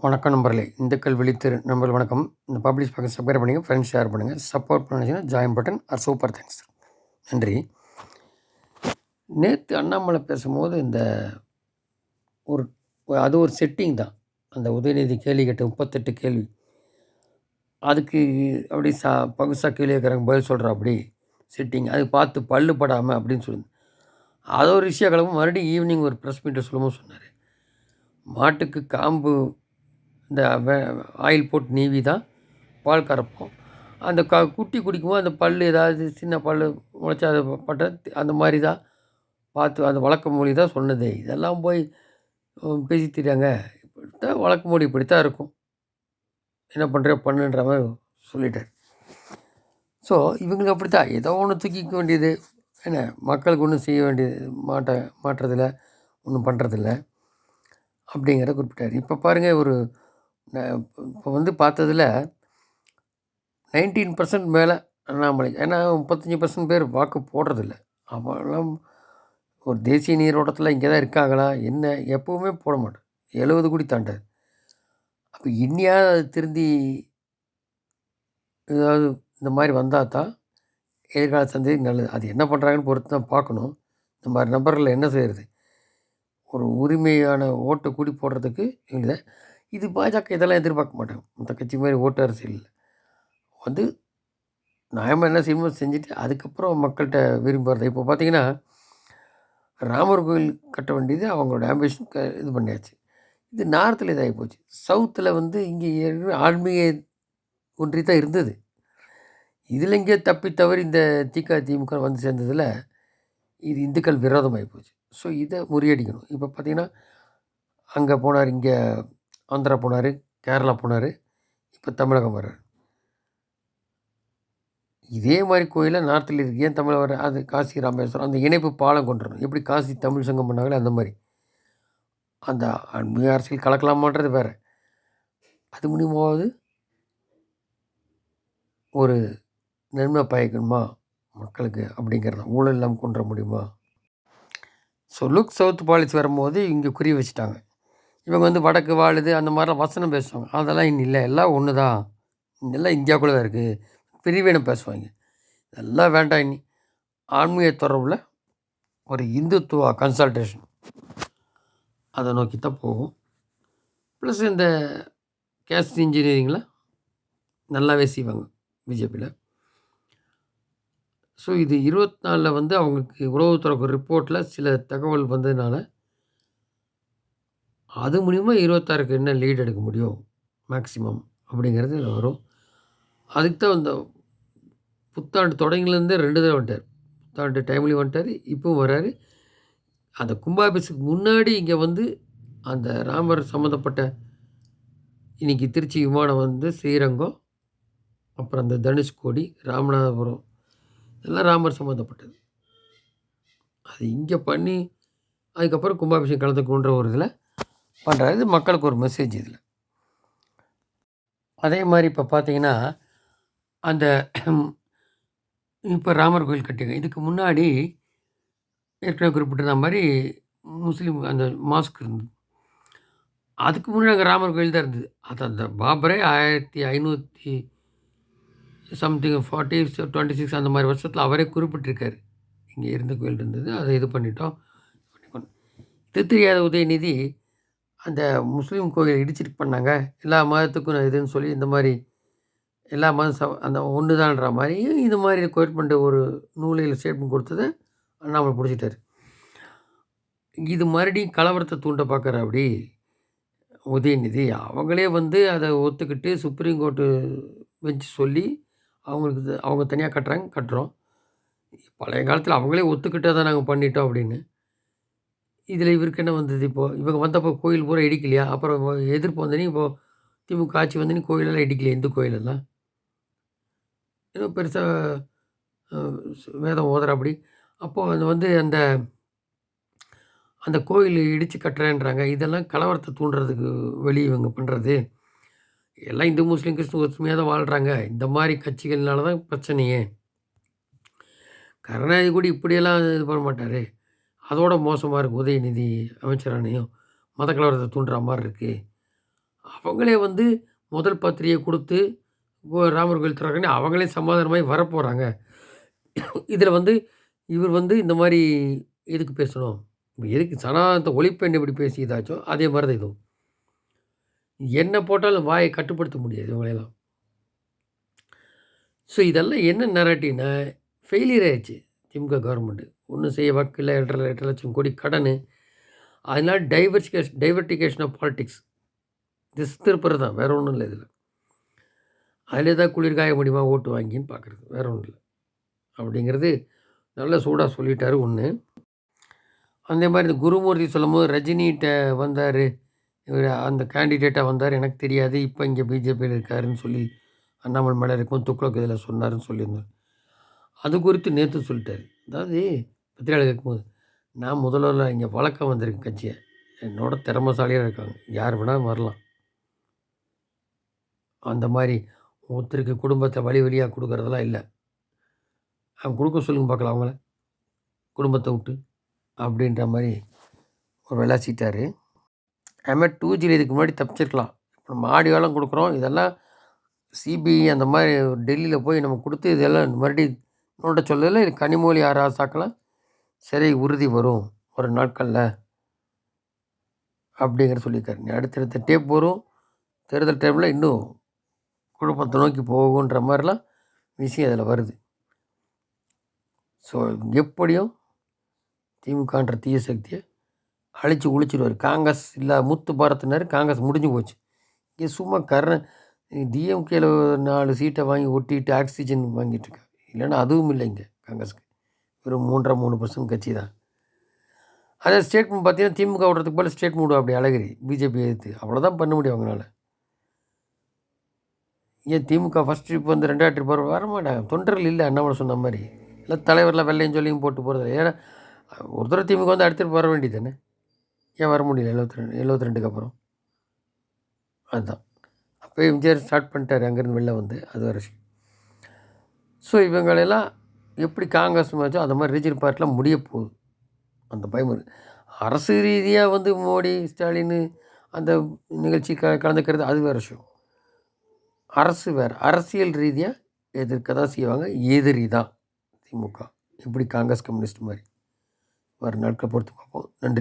வணக்கம் நண்பர்களே. இந்துக்கள் விழித்திரு நண்பர்கள் வணக்கம். இந்த பப்ளிஷ் பக்கம் சப்ஸ்கிரைப் பண்ணுங்கள், ஃப்ரெண்ட்ஸ் ஷேர் பண்ணுங்கள், சப்போர்ட் பண்ணிங்கன்னா join button or super thanks. நன்றி. நேற்று அண்ணாமலை பேசும்போது ஒரு அது ஒரு செட்டிங் தான். அந்த உதயநிதி கேள்வி கேட்ட 38 கேள்வி அதுக்கு அப்படி பகுசாக கேள்வி கேட்குறாங்க, பதில் சொல்கிறா அப்படி செட்டிங் அது பார்த்து பல்லு படாமல் அப்படின்னு சொல்லி அது ஒரு விஷயம் கிளம்பும். மறுபடியும் ஈவினிங் ஒரு ப்ரெஸ் மீட்டை சொல்லும்போது சொன்னார், மாட்டுக்கு காம்பு இந்த ஆயில் போட்டு நீவி தான் பால் கறப்போம். அந்த குட்டி குடிக்கும்போது அந்த பல் ஏதாவது சின்ன பல் முளைச்சா அது பட்ட அந்த மாதிரி தான் பார்த்து அந்த வழக்கு மொழி தான் சொன்னதே. இதெல்லாம் போய் பேசி தெரியாங்க. இப்படித்தான் வழக்கு மொழி இப்படித்தான் இருக்கும், என்ன பண்ணுற பண்ணுன்ற மாதிரி சொல்லிட்டார். ஸோ இவங்களுக்கு அப்படித்தான் ஏதோ ஒன்று தூக்கிக்க வேண்டியது என்ன, மக்களுக்கு ஒன்றும் செய்ய வேண்டியது மாற்றுறதில்ல, ஒன்றும் பண்ணுறதில்ல அப்படிங்கிறத குறிப்பிட்டார். இப்போ பாருங்கள், இப்போ வந்து பார்த்ததில் 19% மேலே அண்ணாமலை. ஏன்னா 35% பேர் வாக்கு போடுறதில்ல. அவெல்லாம் ஒரு தேசிய நீரோட்டத்தில் இங்கே தான் இருக்காங்களா என்ன, எப்போவுமே போட மாட்டேன். 70 கோடி தாண்டாது. அப்போ இன்னியாவது அது திருந்தி ஏதாவது இந்த மாதிரி வந்தால் தான் எதிர்கால சந்ததி நல்லது. அது என்ன பண்ணுறாங்கன்னு பொறுத்து தான் பார்க்கணும். இந்த மாதிரி நபர்கள் என்ன செய்கிறது, ஒரு உரிமையான ஓட்டை கூடி போடுறதுக்கு இல்லை. இது பாஜக இதெல்லாம் எதிர்பார்க்க மாட்டாங்க. மற்ற கட்சி மாதிரி ஓட்டு அரசியல் வந்து நியாயமாக என்ன செய்யணுமோ செஞ்சுட்டு அதுக்கப்புறம் மக்கள்கிட்ட விரும்புகிறது. இப்போ பார்த்தீங்கன்னா, ராமர் கோயில் கட்ட வேண்டியது அவங்களோட ஆம்பிஷன் இது பண்ணியாச்சு. இது நார்த்தில் இதாகி போச்சு. சவுத்தில் வந்து இங்கே ஆன்மீக ஒன்றி தான் இருந்தது. இதில் இங்கே தப்பி தவறி இந்த திமுக வந்து சேர்ந்ததில் இது இந்துக்கள் விரோதமாகி போச்சு. ஸோ இதை முறியடிக்கணும். இப்போ பார்த்திங்கன்னா, அங்கே போனார், இங்கே ஆந்திரா போனார், கேரளா போனார், இப்போ தமிழகம் வர்றார். இதே மாதிரி கோயிலில் நார்த்தில் இருக்குது, ஏன் தமிழ் வர அது காசி ராமேஸ்வரம் அந்த இணைப்பு பாலம் கொண்டு வரணும். எப்படி காசி தமிழ் சங்கம் பண்ணாங்களே அந்த மாதிரி அந்த ஆன்மீக அரசியல் கலக்கலாமான்றது வேறு. அது மூலியமாவது ஒரு நன்மை பயக்கணுமா மக்களுக்கு அப்படிங்கிறது, ஊழல் இல்லாமல் கொண்டு வர முடியுமா? ஸோ லுக் சவுத் பாலிசி வரும்போது இங்கே குறி வச்சுட்டாங்க. இவங்க வந்து வடக்கு வாழுது அந்த மாதிரிலாம் வசனம் பேசுவாங்க. அதெல்லாம் இன்னும் இல்லை, எல்லாம் ஒன்று தான், எல்லாம் இந்தியாவுக்குள்ளே தான் இருக்குது, பிரிவினை பேசுவாங்க. இதெல்லாம் வேண்டாம். இனி ஆன்மீக தொடர்பில் ஒரு இந்துத்துவா கன்சல்டேஷன் அதை நோக்கி தான் போகும். ப்ளஸ் இந்த கேஸ்ட் இன்ஜினியரிங்கில் நல்லாவே செய்வாங்க பிஜேபியில். ஸோ இது 24 வந்து அவங்களுக்கு உளவுத்துறை ரிப்போர்ட்டில் சில தகவல் வந்ததுனால அது மூலிமா 26க்கு என்ன லீட் எடுக்க முடியும் மேக்ஸிமம் அப்படிங்கிறது வரும். அதுக்கு தான் இந்த புத்தாண்டு தொடங்கிலேருந்தே 2 தடவை வந்துட்டார். புத்தாண்டு டைம்லேயும் வந்துட்டார், இப்பவும் வர்றாரு. அந்த கும்பாபிஷேக்கு முன்னாடி இங்கே வந்து அந்த ராமர் சம்மந்தப்பட்ட இன்றைக்கி திருச்சி விமானம் வந்து ஸ்ரீரங்கம், அப்புறம் அந்த தனுஷ்கோடி, ராமநாதபுரம் இதெல்லாம் ராமர் சம்மந்தப்பட்டது. அது இங்கே பண்ணி அதுக்கப்புறம் கும்பாபிஷேகம் கலந்துக்கணுன்ற ஒரு இதில் பண்ணுறாரு. இது மக்களுக்கு ஒரு மெசேஜ் இதில். அதே மாதிரி இப்போ பார்த்தீங்கன்னா, அந்த இப்போ ராமர் கோயில் கட்டிங்க, இதுக்கு முன்னாடி ஏற்கனவே குறிப்பிட்டிருந்த மாதிரி முஸ்லீம் அந்த மாஸ்க் இருந்தது. அதுக்கு முன்னாடி அங்கே ராமர் கோயில் தான் இருந்தது. அது அந்த பாபரே 1500 சம்திங் 40 26 அந்த மாதிரி வருஷத்தில் அவரே குறிப்பிட்டிருக்காரு, இங்கே இருந்த கோயில் இருந்தது, அதை இது பண்ணிட்டோம். இது தெரியாத உதயநிதி அந்த முஸ்லீம் கோயிலை இடிச்சிட்டு பண்ணாங்க, எல்லா மதத்துக்கும் இதுன்னு சொல்லி இந்த மாதிரி எல்லா மதம் அந்த ஒன்று தான்ற மாதிரி இது மாதிரி கோயில் பண்ணிட்டு ஒரு நூலையில் ஸ்டேட்மெண்ட் கொடுத்ததை அண்ணாமலை பிடிச்சிட்டாரு. இது மறுபடியும் கலவரத்தை தூண்ட பார்க்குற அப்படி உதயநிதி அவங்களே வந்து அதை ஒத்துக்கிட்டு சுப்ரீம் கோர்ட்டு பெஞ்சு சொல்லி அவங்களுக்கு அவங்க தனியாக கட்டுறோம். பழைய காலத்தில் அவங்களே ஒத்துக்கிட்டே தான் நாங்கள் பண்ணிட்டோம் அப்படின்னு. இதில் இவருக்கு என்ன வந்தது? இப்போது இவங்க வந்தப்போ கோயில் பூரா இடிக்கலையா? அப்புறம் எதிர்ப்பு வந்தனே இப்போது திமுக ஆட்சி வந்தனே கோயிலெல்லாம் இடிக்கலையா? இந்து கோயிலெல்லாம் ஏதோ பெருசாக வேதம் ஓதுற அப்படி. அப்போது அது வந்து அந்த அந்த கோயில் இடித்து கட்டுறேன்றாங்க. இதெல்லாம் கலவரத்தை தூண்டுறதுக்கு வெளியே இவங்க பண்ணுறது. எல்லாம் இந்து முஸ்லீம் கிறிஸ்துவ ஒற்றுமையாக தான் வாழ்கிறாங்க. இந்த மாதிரி கட்சிகள்னால தான் பிரச்சனையே. கருணாநிதி கூட இப்படியெல்லாம் இது பண்ண மாட்டார். அதோட மோசமாக இருக்குது உதயநிதி அமைச்சரானையும் மத கலவரத்தை தூண்டுற மாதிரி இருக்குது அவங்களே வந்து முதல் பத்திரிகை குடுத்து ராமர் கோயில் திறக்கன்னு அவங்களே சமாதானமாகி வரப்போறாங்க. இதில வந்து இவர் வந்து இந்த மாரி எதுக்கு பேசணும்? எதுக்கு சனாதனத்த ஒழிப்பேன்னு எப்படி பேசியதாச்சோ, அதே மாரி தான் இதுவும். என்ன போட்டாலும் வாய கட்டுப்படுத்த முடியாது இவங்களெல்லாம். ஸோ இதெல்லாம் என்ன நரேட்டிவ்னா, ஃபெயிலியர் ஆயிருச்சு திமுக கவர்மெண்ட். ஒண்ணும் செய்ய வக்கில்ல 8,00,000 கோடி கடனு. அதனால டைவர்டிகேஷன் ஆஃப் பாலிடிக்ஸ். திசை திருப்புறது தான். வேற ஒண்ணும் இல்ல இதுல. அதில ஏதாவது குளிர் காய முடியுமா ஓட்டு வாங்கின்னு பார்க்குறது. வேற ஒண்ணும் இல்ல. அப்படிங்கிறது நல்ல சூடா சொல்லிட்டாரு ஒண்ணு. அதே மாரி இந்த குருமூர்த்தி சொல்லும்போது ரஜினிட்ட வந்தாரு. இவரு அந்த கேண்டிடேட்டா வந்தாரு. எனக்கு தெரியாது. இப்ப இங்க பிஜேபியில இருக்காருன்னு சொல்லி அண்ணாமலை மேல இருக்கும் துக்ளக் இதில சொன்னாருன்னு சொல்லியிருந்தார். அது குறித்து நேத்து சொல்லிட்டாரு. அதாவது பத்திரிகையாளர் கேட்கும்போது, நான் முதல்வர்ல இங்க வழக்கம் வந்திருக்கு கட்சிய. என்னோட திறமைசாலியா இருக்காங்க. யார் வேணாலும் வரலாம். அந்த மாரி ஒருத்தருக்கு குடும்பத்த வழி வழியா குடுக்குறதெல்லாம் இல்ல. குடுக்க சொல்லுங்க பார்க்கலாம் அவங்கள. குடும்பத்த விட்டு. அப்படின்ற மாரி ஒரு விளாசிட்டாரு. அதுமாரி 2Gல இதுக்கு முன்னாடி தப்பிச்சிருக்கலாம். இப்ப நம்ம ஆடியோலாம் குடுக்குறோம். இதெல்லாம் சிபிஐ அந்த மாரி டெல்லியில போய் நம்ம குடுத்து இதெல்லாம் மறுபடியும் நோண்ட சொல்லல. இது கனிமொழி ராசாக்கெல்லாம் சிறை உறுதி வரும். ஒரு நாட்கள்ல. அப்படிங்கிற சொல்லியிருக்காரு. இனி அடுத்தடுத்த டேப் வரும். தேர்தல் டைம்ல இன்னும் குழப்பத்த நோக்கி போகுன்ற மாரிலாம் விஷயம் அதில வருது. ஸோ எப்படியும் திமுகன்ற தீய சக்திய அழிச்சு ஒழிச்சிருவாரு. காங்கிரஸ் இல்ல முத்து பாரத்னாரு. காங்கிரஸ் முடிஞ்சு போச்சு. இங்க சும்மா டிஎம்கேல 4 சீட்ட வாங்கி ஒட்டிட்டு ஆக்ஸிஜன் வாங்கிட்டு இருக்காங்க. இல்லன்னா அதுவும் இல்ல இங்க காங்கிரஸ்க்கு. வெறும் 3.5% கட்சி தான். அதே ஸ்டேட்மெண்ட் பார்த்தீங்கன்னா, திமுக விடுறதுக்கு பதிலா ஸ்டேட்மெண்ட் விடுவாப்படி அப்படி அழகிரி. பிஜேபி எதிர்த்து. அவ்வளோதான் பண்ண முடியும் அவங்களால. ஏன் திமுக ஃபர்ஸ்ட் ட்ரிப் வந்து 2வது ட்ரிப் வரமாட்டாங்க. தொண்டர்கள் இல்ல அண்ணாமலை சொன்ன மாரி. இல்ல தலைவர்லாம் வெள்ளையும் சொல்லியும் போட்டு போறது. ஏன்னா ஒரு தடவ திமுக வந்து அடுத்த ட்ரிப் வர வேண்டியது தானே. ஏன் வர முடியல 72க்கு அப்புறம்? அதுதான். அப்பயே எம்ஜிஆர் ஸ்டார்ட் பண்ணிட்டாரு அங்கேருந்து வெளில வந்து. அது வேற விஷயம். ஸோ இவங்களெல்லாம் எப்படி காங்கிரஸ் மேட்சோ அந்த மாரி ரீஜனல் பார்ட்டிலாம் முடிய போகுது. அந்த பயம் இருக்கு. அரசு ரீதியா வந்து மோடி, ஸ்டாலினு அந்த நிகழ்ச்சி கலந்துக்கிறது அது வேற விஷயம். அரசு வேற. அரசியல் ரீதியா எதிர்க்க தான் செய்வாங்க. எதிரி தான் திமுக. இப்படி காங்கிரஸ், கம்யூனிஸ்ட் மாரி. வரும் நாட்கள பொறுத்து பார்ப்போம். நன்றி.